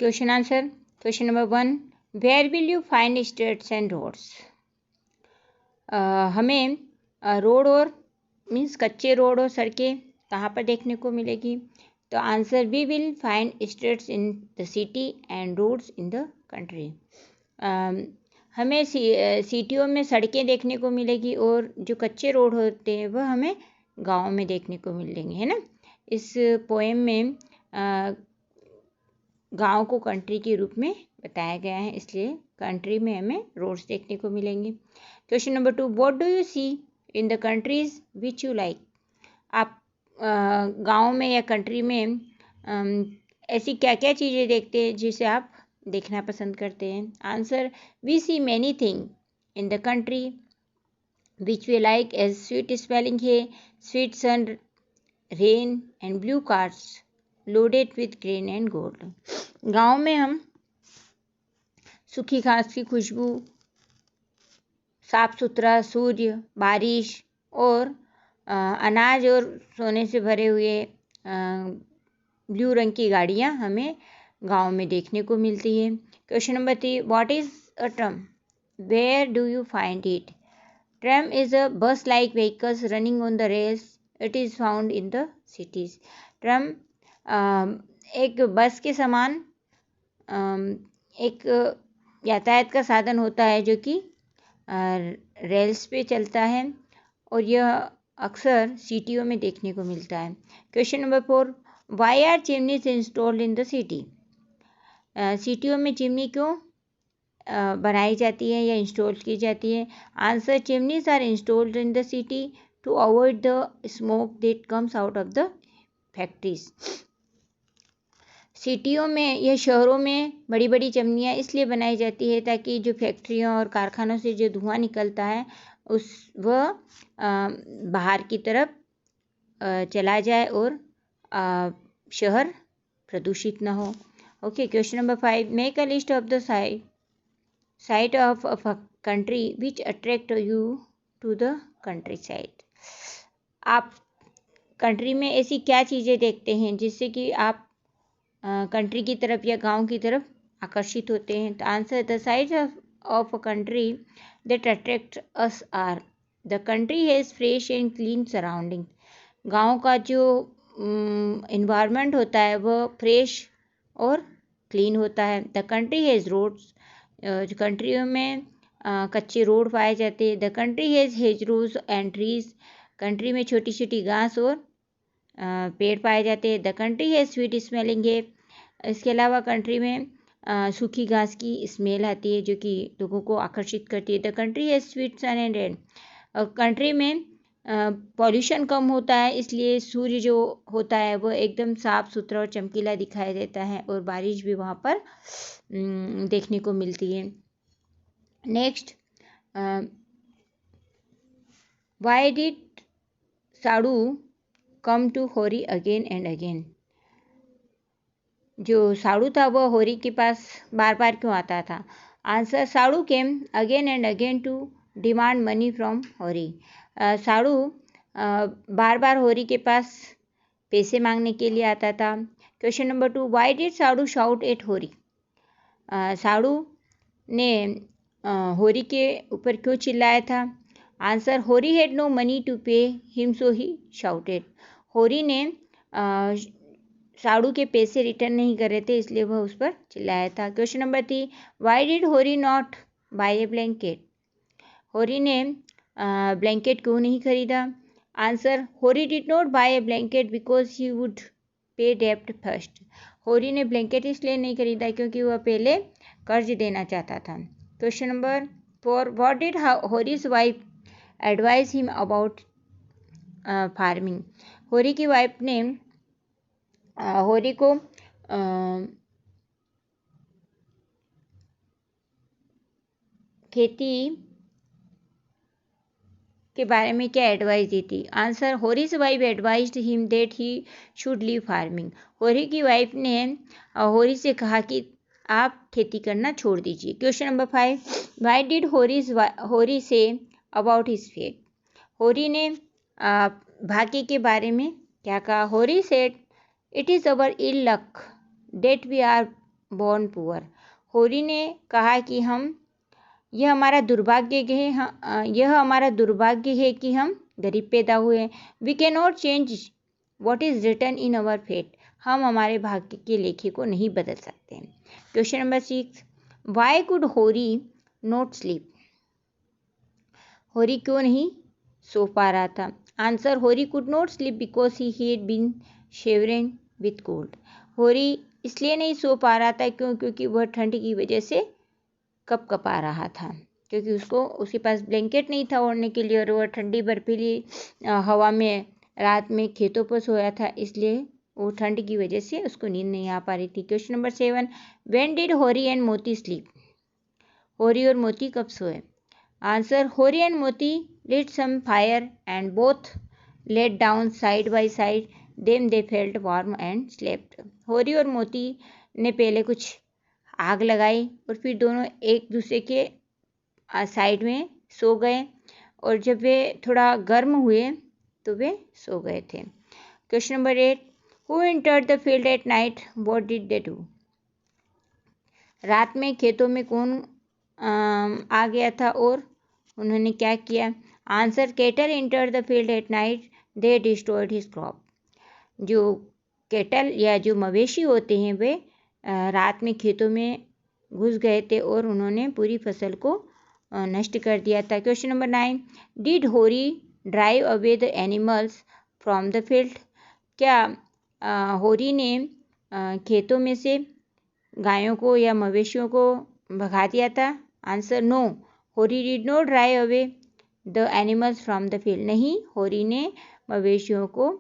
Question answer. Question number 1, where will you find streets and roads. हमें road और means कच्चे road और सड़कें कहाँ पर देखने को मिलेगी. तो answer, we will find streets in the city and roads in the country. हमें सिटियों में सड़कें देखने को मिलेगी और जो कच्चे रोड होते हैं वह हमें गाँव में देखने को मिलेंगे, है ना. इस पोएम में गांव को कंट्री के रूप में बताया गया है, इसलिए कंट्री में हमें रोड्स देखने को मिलेंगे. Question number 2, what do you see in the countries which you like. आप गांव में या कंट्री में ऐसी क्या क्या चीज़ें देखते हैं जिसे आप देखना पसंद करते हैं. Answer, we see many thing in the country which we like as sweet smelling hay, sweet sun, rain and blue cars loaded with grain and gold. गांव में हम सूखी घास की खुशबू, साफ सुथरा सूर्य, बारिश और अनाज और सोने से भरे हुए ब्लू रंग की गाड़ियां हमें गांव में देखने को मिलती है. Question number 3, what is a tram, where do you find it. Tram is a bus like vehicles running on the rails. It is found in the cities. Tram एक बस के समान एक यातायात का साधन होता है जो कि रेल्स पे चलता है और यह अक्सर सिटियों में देखने को मिलता है. Question number 4, why are chimneys installed in the city. सिटियों में चिमनी क्यों बनाई जाती है या इंस्टॉल की जाती है. Answer, chimneys are installed in the city to avoid the smoke that comes out of the factories. सिटियों में या शहरों में बड़ी बड़ी चिमनियाँ इसलिए बनाई जाती है ताकि जो फैक्ट्रियों और कारखानों से जो धुआं निकलता है वह बाहर की तरफ चला जाए और शहर प्रदूषित न हो. Okay. Question number 5, make a list of the site of a country which attract you to the country side. आप कंट्री में ऐसी क्या चीज़ें देखते हैं जिससे कि आप कंट्री की तरफ या गांव की तरफ आकर्षित होते हैं. तो answer, the side of a country that attract us are the country has fresh and clean surrounding. गांव का जो इन्वायरमेंट होता है वह फ्रेश और क्लीन होता है. The country has roads. कंट्रियों में कच्चे रोड पाए जाते हैं. The country has hedgerows and trees. Country में छोटी छोटी घास और पेड़ पाए जाते हैं. The country has sweet smelling hay. इसके अलावा कंट्री में सूखी घास की स्मेल आती है जो कि लोगों को आकर्षित करती है. The country has sweet sun and rain. कंट्री में पॉल्यूशन कम होता है इसलिए सूर्य जो होता है वो एकदम साफ सुथरा और चमकीला दिखाई देता है और बारिश भी वहाँ पर देखने को मिलती है. Next, why did Sadhu come to Hori again and again. जो साड़ू था वह होरी के पास बार बार क्यों आता था. Answer, Sadhu came again and again to demand money from Hori. Sadhu बार बार होरी के पास पैसे मांगने के लिए आता था. Question number 2, why did Saru shout at Hori. Saru ने होरी के ऊपर क्यों चिल्लाया था. Answer, Hori had no money to pay him so he shouted. Hori ने साड़ू के पैसे रिटर्न नहीं कर रहे थे इसलिए वह उस पर चिल्लाया था. Question number 3, why did Hori not buy a blanket. Hori ने ब्लैंकेट क्यों नहीं खरीदा. Answer, Hori did not buy a blanket because he would pay डेप्ट फर्स्ट. होरी ने ब्लैंकेट इसलिए नहीं खरीदा क्योंकि वह पहले कर्ज देना चाहता था. Question number 4, what did Hori's wife advise him about farming. Hori की वाइफ ने होरी को खेती के बारे में क्या एडवाइस दी थी. Answer, Hori's wife advised him that he should leave farming. Hori की वाइफ ने होरी से कहा कि आप खेती करना छोड़ दीजिए. Question number 5, Y did Hori say about his fate. होरी ने भाग्य के बारे में क्या कहा. Hori said, it is our ill luck that we are born poor. होरी ने कहा कि यह हमारा दुर्भाग्य है कि हम गरीब पैदा हुए हैं. We cannot change what is written in our fate. हम हमारे भाग्य के लेखे को नहीं बदल सकते. Question number 6. Why could होरी not sleep? होरी क्यों नहीं सो पा रहा था? आंसर, होरी could not sleep because he had been shivering with cold. होरी इसलिए नहीं सो पा रहा था क्योंकि वह ठंड की वजह से कपकपा रहा था, क्योंकि उसके पास ब्लैंकेट नहीं था ओढ़ने के लिए और वह ठंडी बर्फीली हवा में रात में खेतों पर सोया था, इसलिए वो ठंड की वजह से उसको नींद नहीं आ पा रही थी. Question number 7. व्हेन डिड होरी एंड मोती स्लीप? होरी और मोती कब सोए? आंसर, होरी एंड मोती lit some fire and both laid down side by side. Then they felt warm and slept. होरी और मोती ने पहले कुछ आग लगाई और फिर दोनों एक दूसरे के साइड में सो गए, और जब वे थोड़ा गर्म हुए तो वे सो गए थे. Question number 8. Who entered the field at night? What did they do? रात में खेतों में कौन आ गया था और उन्होंने क्या किया? Answer, cattle enter the field at night. They destroyed his crop. जो कैटल या जो मवेशी होते हैं वे रात में खेतों में घुस गए थे और उन्होंने पूरी फसल को नष्ट कर दिया था. Question number 9. डिड होरी drive away the animals from the field? क्या होरी ने खेतों में से गायों को या मवेशियों को भगा दिया था? आंसर, नो, होरी did not drive away the animals from the field. नहीं, होरी ने मवेशियों को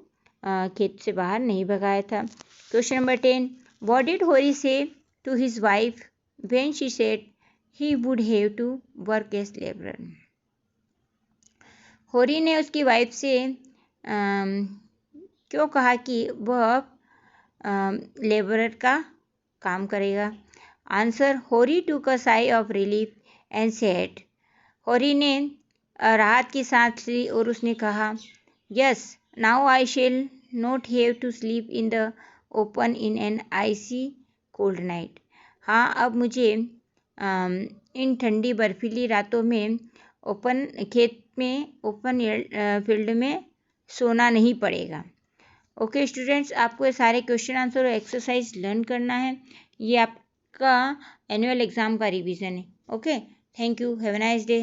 खेत से बाहर नहीं भगाया था. Question number 10. What did Hori say to his wife when she said he would have to work as labourer? Hori ने उसकी वाइफ से क्यों कहा कि वह लेबरर का काम करेगा? Answer, Hori took a sigh of relief and said. Hori ने राहत की सांस ली और उसने कहा, yes, now I shall not have to sleep in the open in an icy cold night. हाँ, अब मुझे इन ठंडी बर्फीली रातों में खेत में ओपन फील्ड में सोना नहीं पड़ेगा. ओके स्टूडेंट्स, आपको ये सारे क्वेश्चन आंसर और एक्सरसाइज लर्न करना है. ये आपका एनुअल एग्ज़ाम का रिवीजन है. Okay, thank you, have a nice day.